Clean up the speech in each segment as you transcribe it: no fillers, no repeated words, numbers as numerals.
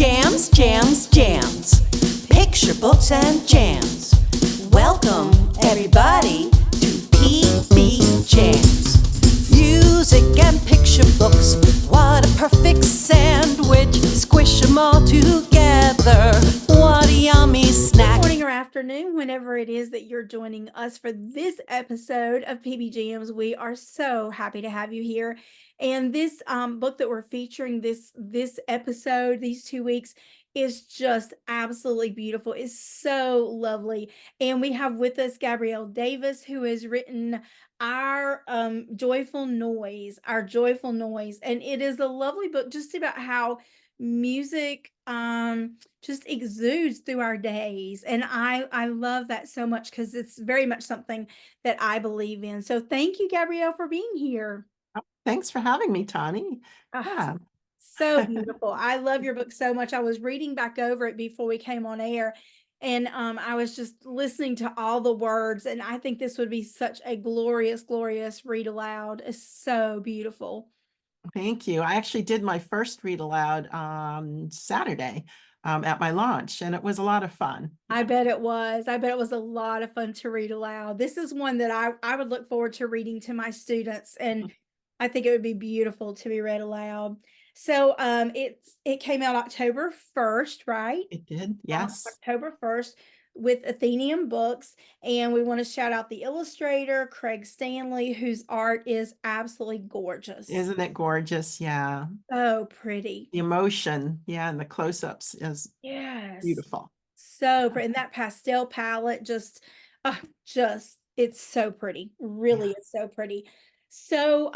Jams, jams, jams. Picture books and jams. Welcome, everybody, to PBJamz. Music and picture books. What a perfect sandwich. Squish them all together. What a yummy snack. Good morning or afternoon, whenever it is that you're joining us for this episode of PBJamz. We are so happy to have you here. And this book that we're featuring this episode, these 2 weeks, is just absolutely beautiful. It's so lovely. And we have with us Gabriele Davis, who has written our Joyful Noise, And it is a lovely book just about how music just exudes through our days. And I love that so much because it's very much something that I believe in. So thank you, Gabrielle, for being here. Thanks for having me, Tani. Ah, Yeah. so beautiful. I love your book so much. I was reading back over it before we came on air, and I was just listening to all the words, and I think this would be such a glorious, glorious read aloud. It's so beautiful. Thank you. I actually did my first read aloud on Saturday at my launch, and it was a lot of fun. I bet it was. I bet it was a lot of fun to read aloud. This is one that I would look forward to reading to my students, and I think it would be beautiful to be read aloud. So it came out October 1st, right? It did, yes. October 1st with Athenium Books. And we want to shout out the illustrator, Craig Stanley, whose art is absolutely gorgeous. Isn't it gorgeous? Yeah. So pretty. The emotion, yeah, and the close-ups is beautiful. So pretty. And that pastel palette just it's so pretty. Really is so pretty. So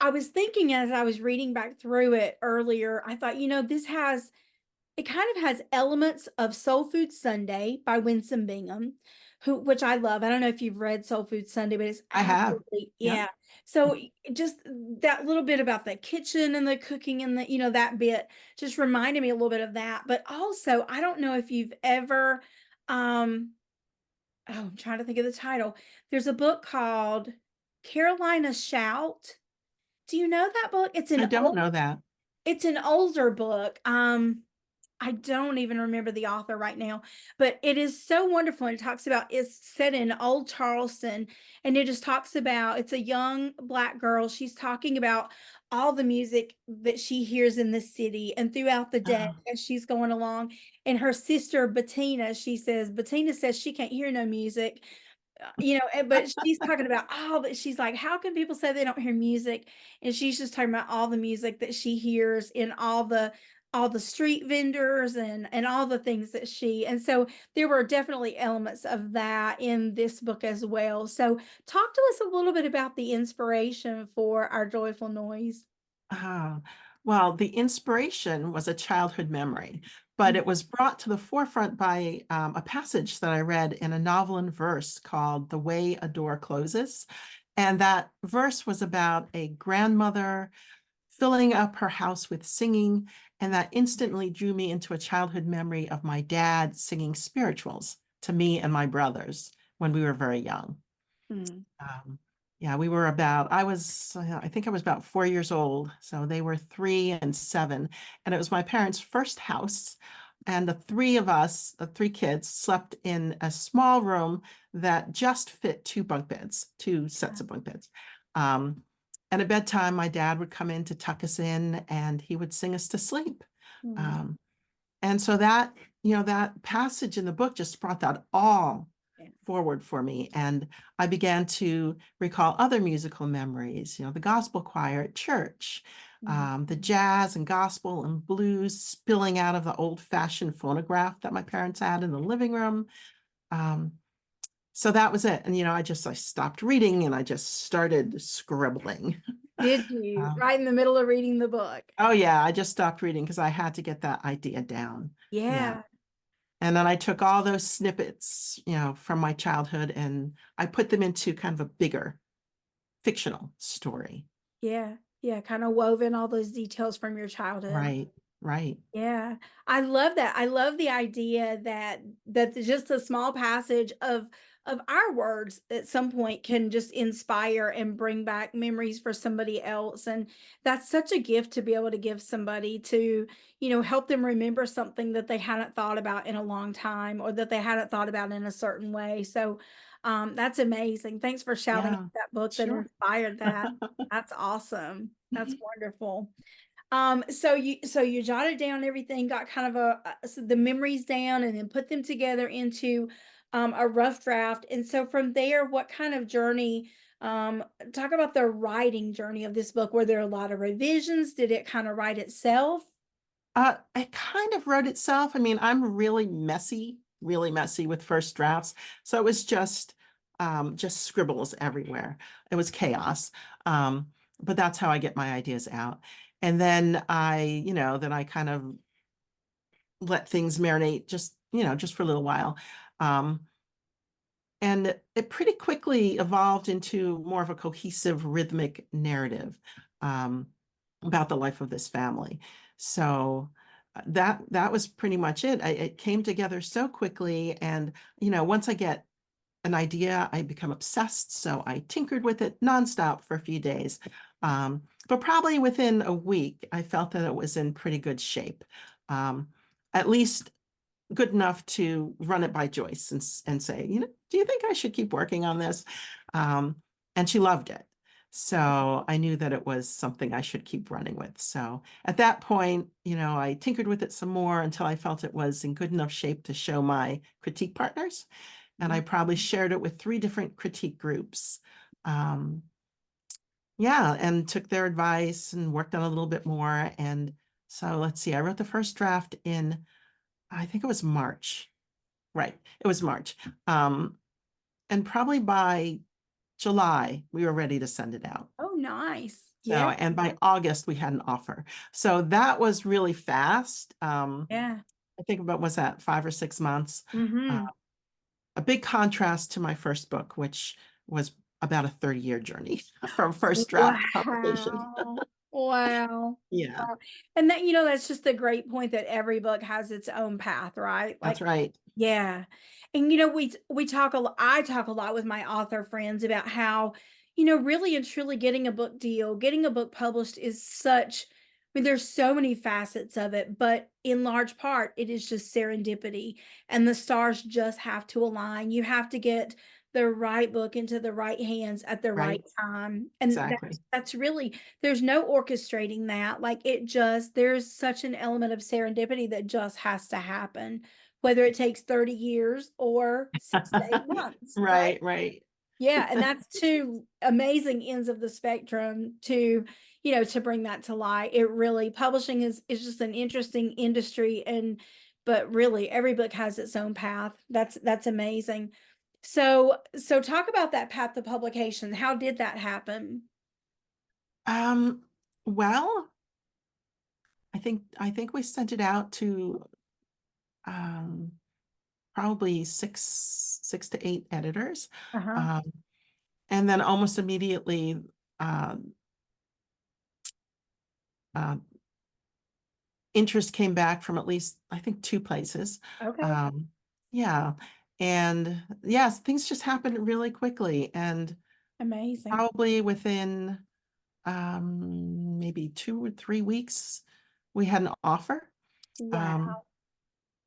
I was thinking as I was reading back through it earlier, I thought, it kind of has elements of Soul Food Sunday by Winsome Bingham, which I love. I don't know if you've read Soul Food Sunday, but it's I have. absolutely, Yep. yeah. So just that little bit about the kitchen and the cooking and that bit just reminded me a little bit of that. But also, I don't know if you've ever, I'm trying to think of the title. There's a book called Carolina Shout. Do you know that book? I don't know that. It's an older book. I don't even remember the author right now, but it is so wonderful. And it's set in Old Charleston, and it just talks about, it's a young Black girl. She's talking about all the music that she hears in the city and throughout the day as she's going along. And her sister, Bettina says she can't hear no music. But she's talking about all that. She's like, how can people say they don't hear music? And she's just talking about all the music that she hears in all the street vendors and all the things and so there were definitely elements of that in this book as well. So talk to us a little bit about the inspiration for our Joyful Noise. Well, the inspiration was a childhood memory, but it was brought to the forefront by a passage that I read in a novel in verse called The Way a Door Closes. And that verse was about a grandmother filling up her house with singing, and that instantly drew me into a childhood memory of my dad singing spirituals to me and my brothers when we were very young. Yeah, I think I was about 4 years old. So they were 3 and 7. And it was my parents' first house. And the three of us, the 3 kids, slept in a small room that just fit 2 bunk beds, 2 sets of bunk beds. And at bedtime, my dad would come in to tuck us in, and he would sing us to sleep. And so that passage in the book just brought that all forward for me. And I began to recall other musical memories, the gospel choir at church, the jazz and gospel and blues spilling out of the old-fashioned phonograph that my parents had in the living room. So that was it. And, I stopped reading and I just started scribbling. Did you? Right in the middle of reading the book? Oh, yeah. I just stopped reading because I had to get that idea down. Yeah. And then I took all those snippets, from my childhood, and I put them into kind of a bigger fictional story. Yeah. Yeah. Kind of woven all those details from your childhood. Right. Yeah. I love that. I love the idea that just a small passage of of our words at some point can just inspire and bring back memories for somebody else. And that's such a gift to be able to give somebody to, help them remember something that they hadn't thought about in a long time or that they hadn't thought about in a certain way. So that's amazing. Thanks for shouting out Yeah, that book that sure. inspired that. That's awesome. That's wonderful. So you jotted down everything, got kind of so the memories down, and then put them together into a rough draft. And so from there, what kind of journey? Talk about the writing journey of this book. Were there a lot of revisions? Did it kind of write itself? It kind of wrote itself. I mean, I'm really messy with first drafts. So it was just scribbles everywhere. It was chaos. But that's how I get my ideas out. And then I kind of let things marinate just for a little while. Um, and it pretty quickly evolved into more of a cohesive, rhythmic narrative about the life of this family. So that was pretty much it. It came together so quickly, and once I get an idea, I become obsessed. So I tinkered with it nonstop for a few days. But probably within a week, I felt that it was in pretty good shape. At least good enough to run it by Joyce and say, do you think I should keep working on this? And she loved it. So I knew that it was something I should keep running with. So at that point, I tinkered with it some more until I felt it was in good enough shape to show my critique partners. And I probably shared it with 3 different critique groups. Yeah, and took their advice and worked on a little bit more. And so let's see, I wrote the first draft in, I think it was March. Right, it was March. And probably by July, we were ready to send it out. Oh, nice. So, Yeah. and by August, we had an offer. So that was really fast. Yeah. I think about, was that 5 or 6 months? Mm-hmm. A big contrast to my first book, which was about a 30-year journey from first draft to publication. Wow. Wow. Yeah, Wow. And that's just a great point that every book has its own path, right? that's Like, right. yeah. And we talk a lot, I talk a lot with my author friends about how, really and truly getting a book deal, getting a book published is such, I mean, there's so many facets of it, but in large part, it is just serendipity, and the stars just have to align. You have to get the right book into the right hands at the right Right, time. And exactly. that's really, there's no orchestrating that. Like, there's such an element of serendipity that just has to happen, whether it takes 30 years or 6 to 8 months, right? Right, right. Yeah, and that's two amazing ends of the spectrum to bring that to light. It really, publishing is just an interesting industry, but really every book has its own path. That's amazing. So talk about that path to publication. How did that happen? Um, well, I think we sent it out to um probably six to 8 editors. Uh-huh. Um, and then almost immediately uh, uh, interest came back from at least, I think, 2 places. Okay. Um, yeah. And yes, things just happened really quickly. And Amazing. probably within maybe 2 or 3 weeks, we had an offer. Um, Wow.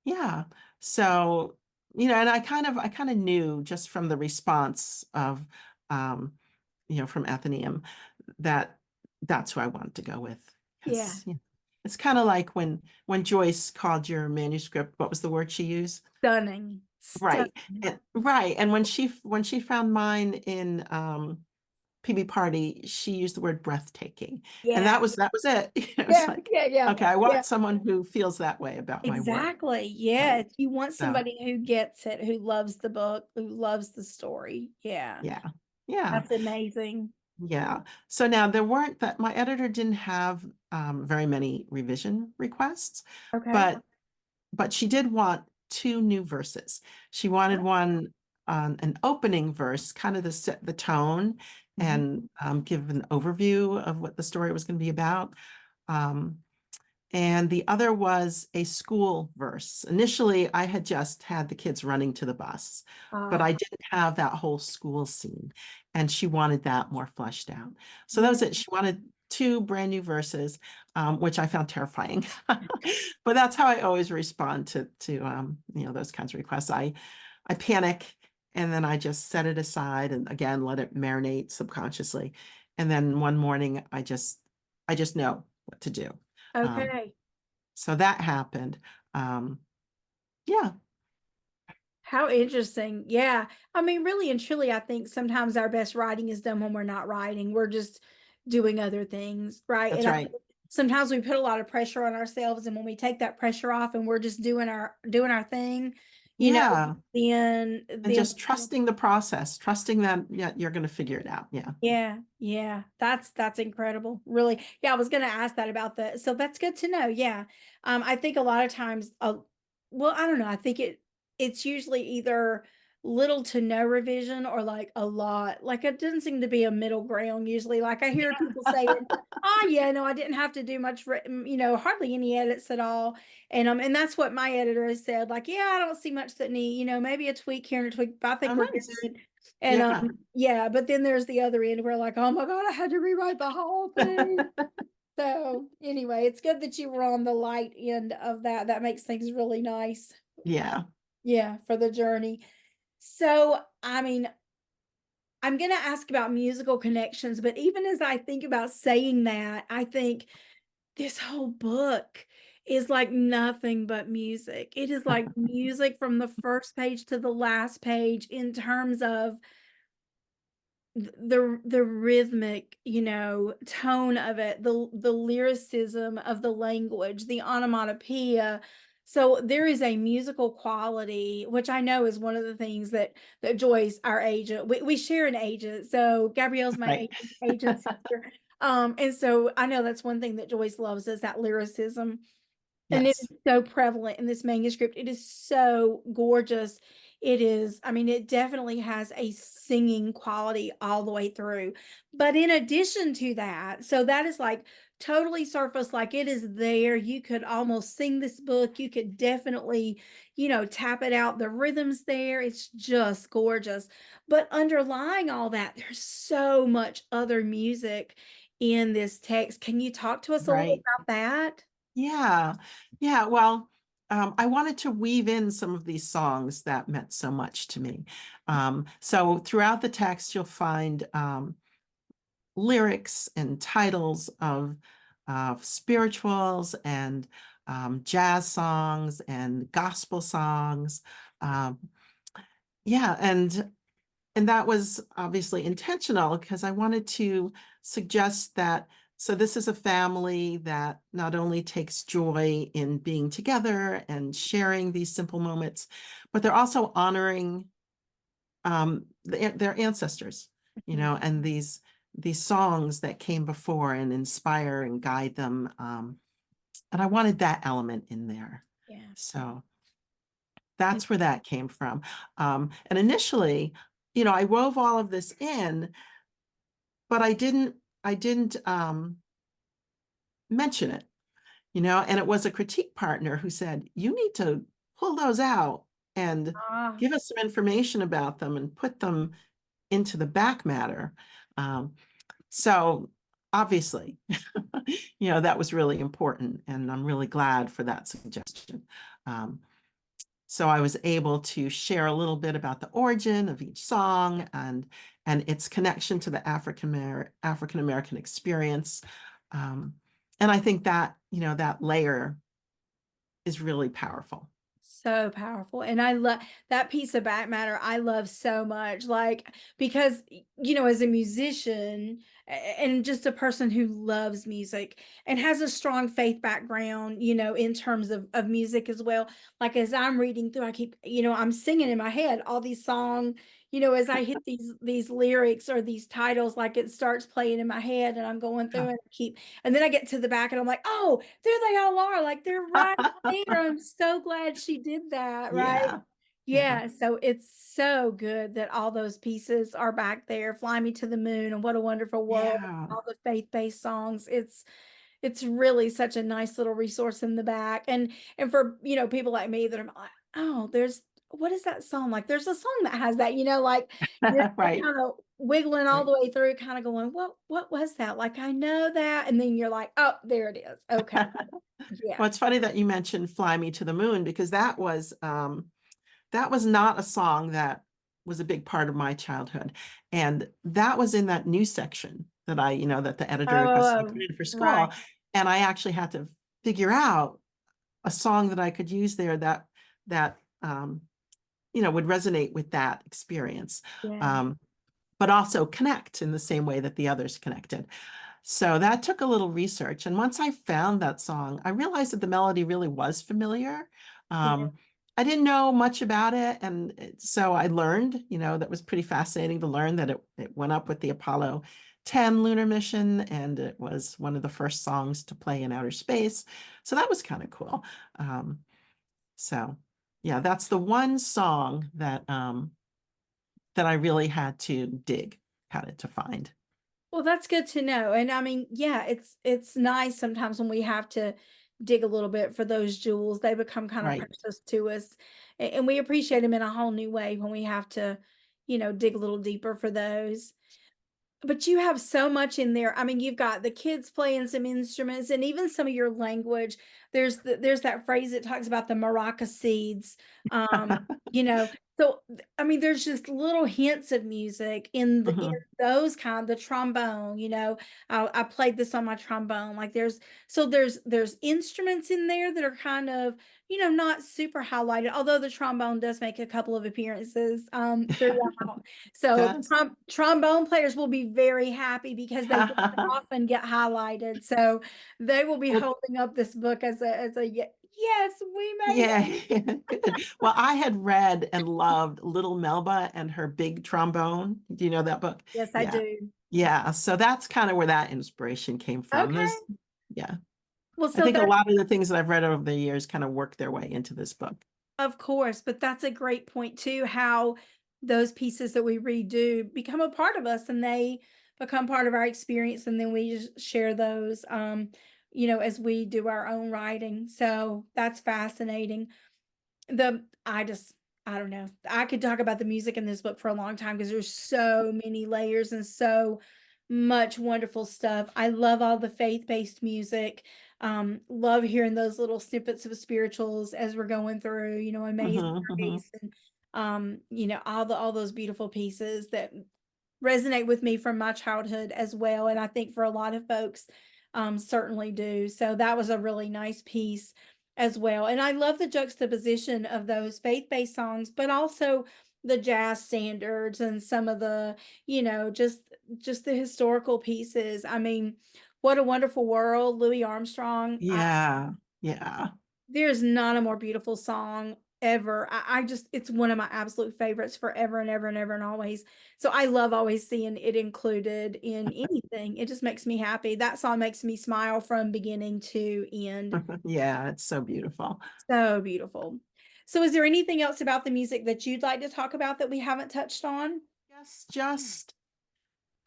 yeah. So, and I kind of knew just from the response of, um, from Athenaeum that that's who I wanted to go with. Yeah. Because it's kind of like when Joyce called your manuscript, what was the word she used? Stunning. Right. Stunning. And right. And when she found mine in PB Party, she used the word breathtaking. And Yeah. that was it. It was Yeah. like, Yeah. Yeah. okay, I Yeah. want someone who feels that way about my work. Exactly. Right. Yes. You want So somebody who gets it, who loves the book, who loves the story. Yeah. yeah. Yeah. That's amazing. Yeah. So now there weren't that my editor didn't have very many revision requests, Okay. but she did want 2 new verses. She wanted one an opening verse, kind of to set the tone Mhm. and give an overview of what the story was going to be about. Um, and the other was a school verse. Initially, I had just had the kids running to the bus, but I Ah, didn't have that whole school scene, and she wanted that more fleshed out. So that yeah. was it. She wanted two brand new verses, which I found terrifying. But that's how I always respond to those kinds of requests. I panic and then I just set it aside and again let it marinate subconsciously. And then one morning I just know what to do. Um, Okay. so that happened. Yeah, How interesting. Yeah. I mean, really and truly, I think sometimes our best writing is done when we're not writing. We're just doing other things, right? that's And I right. think sometimes we put a lot of pressure on ourselves, and when we take that pressure off and we're just doing our thing, you know, Yeah. then And then just trusting the process, trusting that yeah, you're going to figure it out. Yeah. yeah, yeah, that's incredible. Really. Yeah, I was gonna ask that about the, so that's good to know. Yeah. I think a lot of times, well, I don't know. I think it's usually either little to no revision or like a lot. Like it doesn't seem to be a middle ground usually. Like I hear people saying, "Oh yeah, no, I didn't have to do much, hardly any edits at all." And that's what my editor has said. Like, yeah, I don't see much that need, maybe a tweak here and a tweak, but I Oh, think we're nice. good. And Yeah. yeah, but then there's the other end where like, oh my God, I had to rewrite the whole thing. So anyway, it's good that you were on the light end of that. That makes things really nice. Yeah. Yeah, for the journey. So, I mean, I'm going to ask about musical connections, but even as I think about saying that, I think this whole book is like nothing but music. It is like music from the first page to the last page in terms of the rhythmic, tone of it, the lyricism of the language, the onomatopoeia. So there is a musical quality, which I know is one of the things that Joyce, our agent, we share an agent. So Gabrielle's my Right. agent sister. And so I know that's one thing that Joyce loves is that lyricism. And it is Yes. so prevalent in this manuscript. It is so gorgeous. It is, I mean, it definitely has a singing quality all the way through. But in addition to that, so that is like totally surface, like it is there. You could almost sing this book. You could definitely, tap it out. The rhythm's there. It's just gorgeous. But underlying all that, there's so much other music in this text. Can you talk to us a little Right. about that? Yeah. Yeah. Well, I wanted to weave in some of these songs that meant so much to me. So throughout the text, you'll find lyrics and titles of spirituals and jazz songs and gospel songs. Um, yeah, and that was obviously intentional because I wanted to suggest that so this is a family that not only takes joy in being together and sharing these simple moments, but they're also honoring their ancestors, Mhm. and these songs that came before and inspire and guide them. And I wanted that element in there. Yeah. So And that's where that came from. And initially, I wove all of this in, but I didn't mention it, and it was a critique partner who said, you need to pull those out and ah, give us some information about them and put them into the back matter. Um, so obviously, that was really important, and I'm really glad for that suggestion. Um, so I was able to share a little bit about the origin of each song and its connection to the African American experience. Um, and I think that, that layer is really powerful. so powerful. And I love that piece of back matter. I love so much. Like, because, as a musician and just a person who loves music and has a strong faith background, in terms of music as well. Like, as I'm reading through, I keep, I'm singing in my head all these songs, as I hit these lyrics or these titles, like it starts playing in my head and I'm going through Yeah. and and then I get to the back and I'm like, oh, there they all are. Like they're right there. I'm so glad she did that, right? Yeah. Yeah. Yeah, so it's so good that all those pieces are back there. Fly Me to the Moon and What a Wonderful World, Yeah. all the faith-based songs. it's really such a nice little resource in the back. And for, people like me that are like, oh, what is that song? Like there's a song that has that, like you're Right, kind of wiggling all right. the way through, kind of going, what was that? Like I know that. And then you're like, oh, there it is. Okay. Yeah. Well, it's funny that you mentioned Fly Me to the Moon because that was not a song that was a big part of my childhood. And that was in that news section that that the editor requested I Oh, put in for right. school. And I actually had to figure out a song that I could use there that would resonate with that experience. Yeah. Um, but also connect in the same way that the others connected. So that took a little research. And once I found that song, I realized that the melody really was familiar. Yeah. Um, I didn't know much about it. And so I learned, that was pretty fascinating to learn that it went up with the Apollo 10 lunar mission, and it was one of the first songs to play in outer space. So that was kind of cool. Um, so yeah, that's the one song that I really had to had it to find. Well, that's good to know. And I mean, yeah, it's nice sometimes when we have to dig a little bit for those jewels. They become kind of Right. precious to us. And we appreciate them in a whole new way when we have to, dig a little deeper for those. But you have so much in there. I mean, you've got the kids playing some instruments and even some of your language. There's that phrase that talks about the maraca seeds. You know, so I mean, there's just little hints of music in Mhm. those the trombone, I played this on my trombone. Like there's instruments in there that are kind of, not super highlighted, although the trombone does make a couple of appearances throughout. So Does. trombone players will be very happy because they don't often get highlighted. So they will be Well, holding up this book as a yes, we made yeah, it. good. Well, I had read and loved Little Melba and her big trombone. Do you know that book? Yes, I Yeah. do. Yeah. So that's kind of where that inspiration came from. Okay. Yeah. Well, I so think a that's lot of the things that I've read over the years kind of work their way into this book. of course, but that's a great point too, how those pieces that we read do become a part of us and they become part of our experience and then we just share those as we do our own writing. So that's fascinating. The I don't know. I could talk about the music in this book for a long time because there's so many layers and so much wonderful stuff. I love all the faith-based music. Love hearing those little snippets of spirituals as we're going through, Amazing Hmm, hmm. Grace and all those beautiful pieces that resonate with me from my childhood as well. And I think for a lot of folks, certainly do. So that was a really nice piece as well. And I love the juxtaposition of those faith-based songs, but also the jazz standards and some of the, just the historical pieces. I mean, what a wonderful world, Louis Armstrong. Yeah. Yeah. There's not a more beautiful song ever. I just, it's one of my absolute favorites forever and ever and ever and always. So I love always seeing it included in anything. It just makes me happy. That song makes me smile from beginning to end. Yeah. It's so beautiful. So beautiful. So is there anything else about the music that you'd like to talk about that we haven't touched on? Yes, just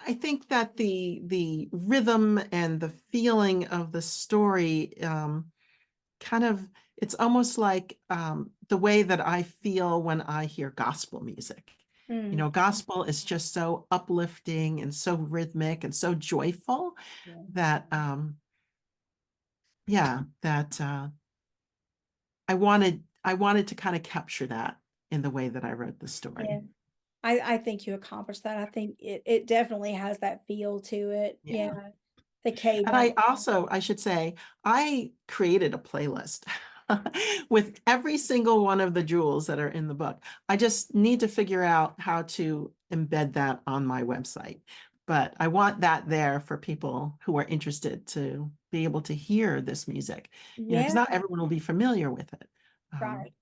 I think that the rhythm and the feeling of the story kind of it's almost like the way that I feel when I hear gospel music. Mm, Gospel is just so uplifting and so rhythmic and so joyful yeah. that yeah, that I wanted to kind of capture that in the way that I wrote the Yeah. story. I think you accomplished that. I think it definitely has that feel to it. Yeah. Yeah. The And cadence. I should say, I created a playlist with every single one of the jewels that are in the book. I just need to figure out how to embed that on my website. But I want that there for people who are interested to be able to hear this music, because Yeah. not everyone will be familiar with it. Right.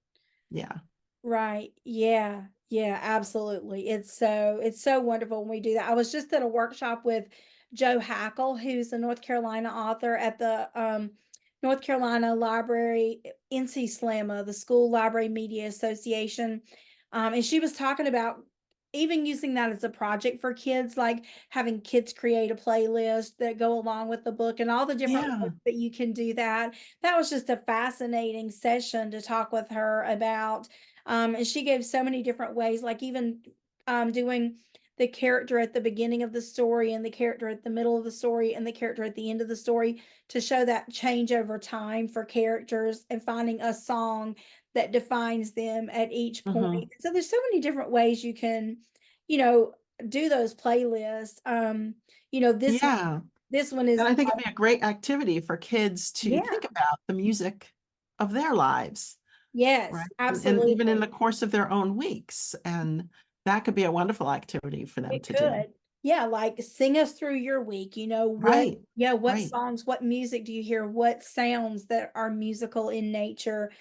Yeah. Right. Yeah. Yeah, absolutely. It's so wonderful when we do that. I was just at a workshop with Joe Hackle, who's a North Carolina author at the North Carolina Library NC SLAMA, the School Library Media Association. And she was talking about even using that as a project for kids, like having kids create a playlist that go along with the book and all the different Yeah. ways that you can do that. That was just a fascinating session to talk with her about. And she gave so many different ways, like even doing the character at the beginning of the story and the character at the middle of the story and the character at the end of the story to show that change over time for characters and finding a song that defines them at each point. Mhm. So there's so many different ways you can, you know, do those playlists. This Yeah. this one is And I think it'd be a great activity for kids to yeah, think about the music of their lives, yes, right? And even in absolutely. the course of their own weeks. And that could be a wonderful activity for them It to do. could. Yeah, like sing us through your week. Right. What Right. songs, what music do you hear? What sounds that are musical in nature?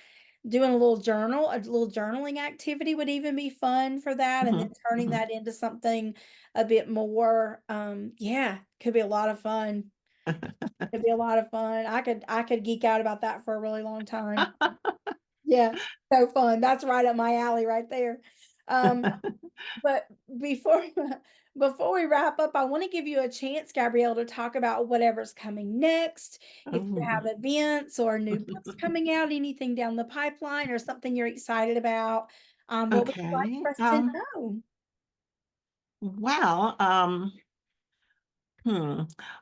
Doing a little journaling activity would even be fun for that. And then Mhm. turning Mhm. that into something a bit more, could be a lot of fun. Could be a lot of fun. I could geek out about that for a really long time. Yeah, so fun. That's right up my alley right there. Um, but before before we wrap up, I want to give you a chance, Gabrielle, to talk about whatever's coming next. If you have Oh. events or new books coming out, anything down the pipeline or something you're excited about, what would you like Okay. for us to know? Well, hmm.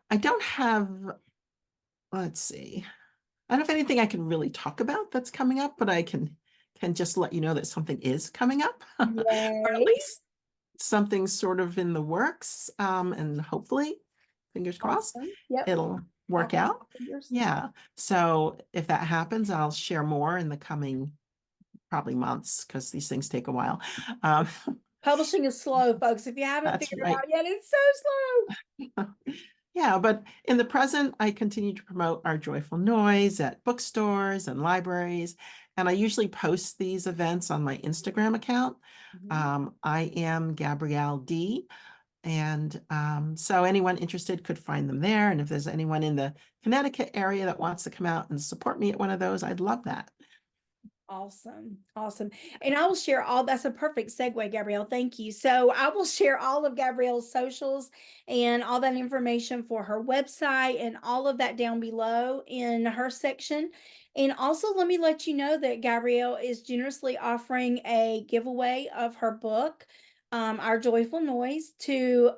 I don't have, let's see. I don't have anything I can really talk about that's coming up, but I can just let you know that something is coming up, or at Yay. least something's sort of in the works. And hopefully, fingers crossed, Awesome. Yep. it'll I'll work cross out. my fingers. Yeah. So if that happens, I'll share more in the coming probably months because these things take a while. Um, Publishing is slow, folks. If you haven't that's figured it right. out yet, it's so slow. Yeah, but in the present, I continue to promote our Joyful Noise at bookstores and libraries, and I usually post these events on my Instagram account. Mhm. I am Gabrielle D, and so anyone interested could find them there. And if there's anyone in the Connecticut area that wants to come out and support me at one of those, I'd love that. Awesome. Awesome. And I will share that's a perfect segue, Gabrielle. Thank you. So I will share all of Gabrielle's socials and all that information for her website and all of that down below in her section. And also, let me let you know that Gabrielle is generously offering a giveaway of her book, Our Joyful Noise, to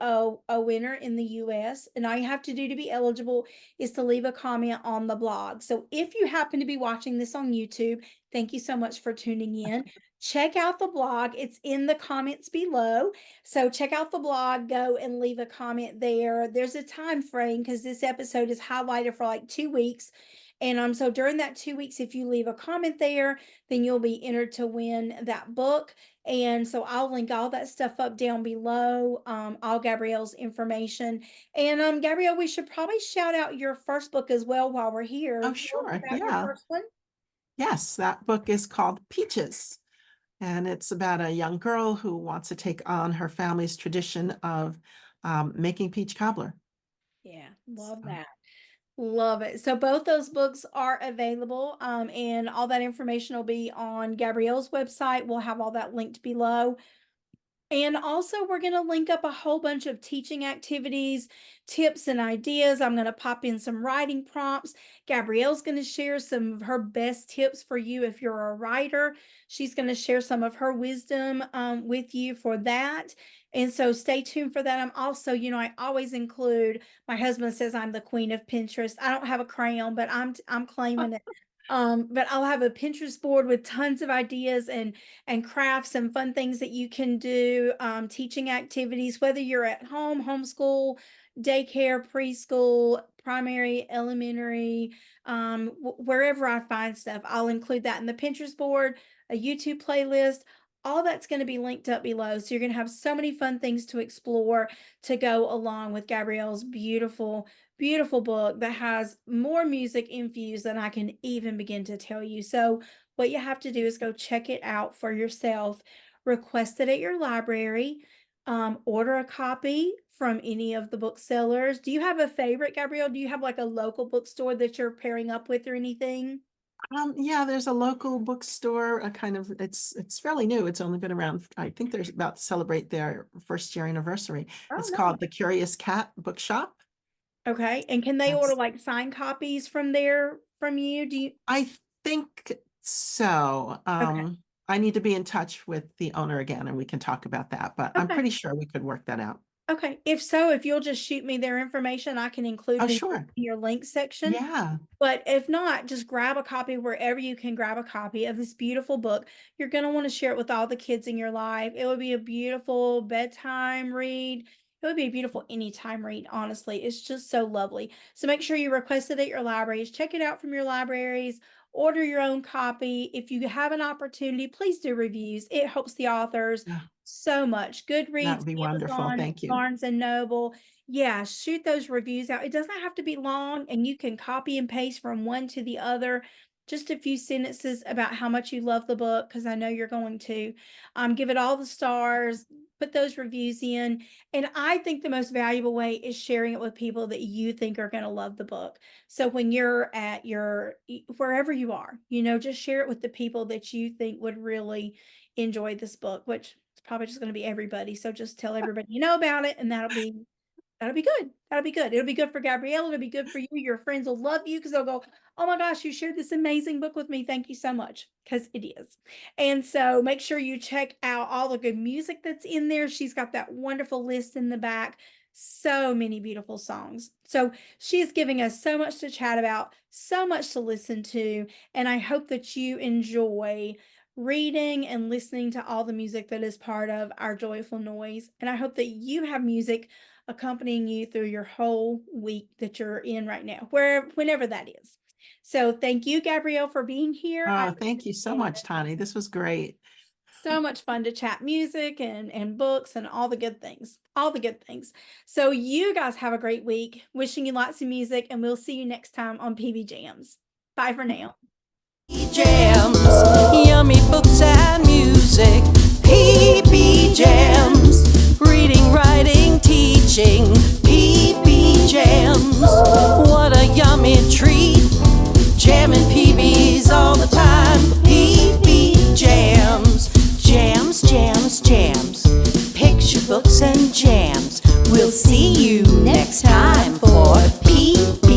a winner in the US. And all you have to do to be eligible is to leave a comment on the blog. So if you happen to be watching this on YouTube, thank you so much for tuning in. Check out the blog. It's in the comments below. So check out the blog, go and leave a comment there. There's a time frame because this episode is highlighted for like 2 weeks. And so during that 2 weeks, if you leave a comment there, then you'll be entered to win that book. And so I'll link all that stuff up down below, all Gabrielle's information. And Gabrielle, we should probably shout out your first book as well while we're Oh, here. Tell us sure. about your Yeah. first one. Yes, that book is called Peaches. And it's about a young girl who wants to take on her family's tradition of making peach cobbler. Yeah, love So, that. Love it. So both those books are available, and all that information will be on Gabrielle's website. We'll have all that linked below. And also, we're going to link up a whole bunch of teaching activities, tips, and ideas. I'm going to pop in some writing prompts. Gabrielle's going to share some of her best tips for you if you're a writer. She's going to share some of her wisdom with you for that. And so stay tuned for that. I'm also, I always include, my husband says I'm the queen of Pinterest. I don't have a crayon, but I'm claiming it. But I'll have a Pinterest board with tons of ideas and crafts and fun things that you can do, teaching activities, whether you're at home, homeschool, daycare, preschool, primary, elementary, wherever I find stuff, I'll include that in the Pinterest board, a YouTube playlist. All that's going to be linked up below. So you're going to have so many fun things to explore to go along with Gabrielle's beautiful book that has more music infused than I can even begin to tell you. So what you have to do is go check it out for yourself, request it at your library, order a copy from any of the booksellers. Do you have a favorite, Gabrielle? Do you have like a local bookstore that you're pairing up with or anything? Yeah, there's a local bookstore, a kind of, it's fairly new. It's only been around, I think they're about to celebrate their first year anniversary. Oh, It's no. called the Curious Cat Bookshop. Okay. And can they order That's, like signed copies from there from you? Do you? I think so. Okay. I need to be in touch with the owner again and we can talk about that, but I'm Okay. pretty sure we could work that out. Okay. If so, if you'll just shoot me their information, I can include Oh, it sure. in your link section. Yeah. But if not, just grab a copy wherever you can grab a copy of this beautiful book. You're going to want to share it with all the kids in your life. It would be a beautiful bedtime read. It would be a beautiful anytime read, honestly. It's just so lovely. So make sure you request it at your libraries. Check it out from your libraries. Order your own copy. If you have an opportunity, please do reviews. It helps the authors Yeah, so much. that Goodreads, would be wonderful. Amazon, Thank you. Barnes and Noble. Yeah, shoot those reviews out. It doesn't have to be long, and you can copy and paste from one to the other. Just a few sentences about how much you love the book, because I know you're going to. Give it all the stars, put those reviews in. And I think the most valuable way is sharing it with people that you think are going to love the book. So when you're at wherever you are, just share it with the people that you think would really enjoy this book, which it's probably just going to be everybody. So just tell everybody you know about it, and that'll be good. That'll be good. It'll be good for Gabrielle. It'll be good for you. Your friends will love you because they'll go, "Oh my gosh, you shared this amazing book with me. Thank you so much." Because it is. And so make sure you check out all the good music that's in there. She's got that wonderful list in the back. So many beautiful songs. So she is giving us so much to chat about, so much to listen to. And I hope that you enjoy reading and listening to all the music that is part of our joyful noise. And I hope that you have music accompanying you through your whole week that you're in right now, whenever that is. So thank you, Gabrielle, for being here. I Oh, thank you so appreciate much, it. Tani. This was great. So much fun to chat music and books and all the good things. All the good things. So you guys have a great week. Wishing you lots of music, and we'll see you next time on PBJamz. Bye for now. Jams, yummy books and music. PB Jams, reading, writing, teaching. PB Jams, what a yummy treat. Jamming PBs all the time. PB Jams, jams, jams, jams. Picture books and jams. We'll see you next time for PB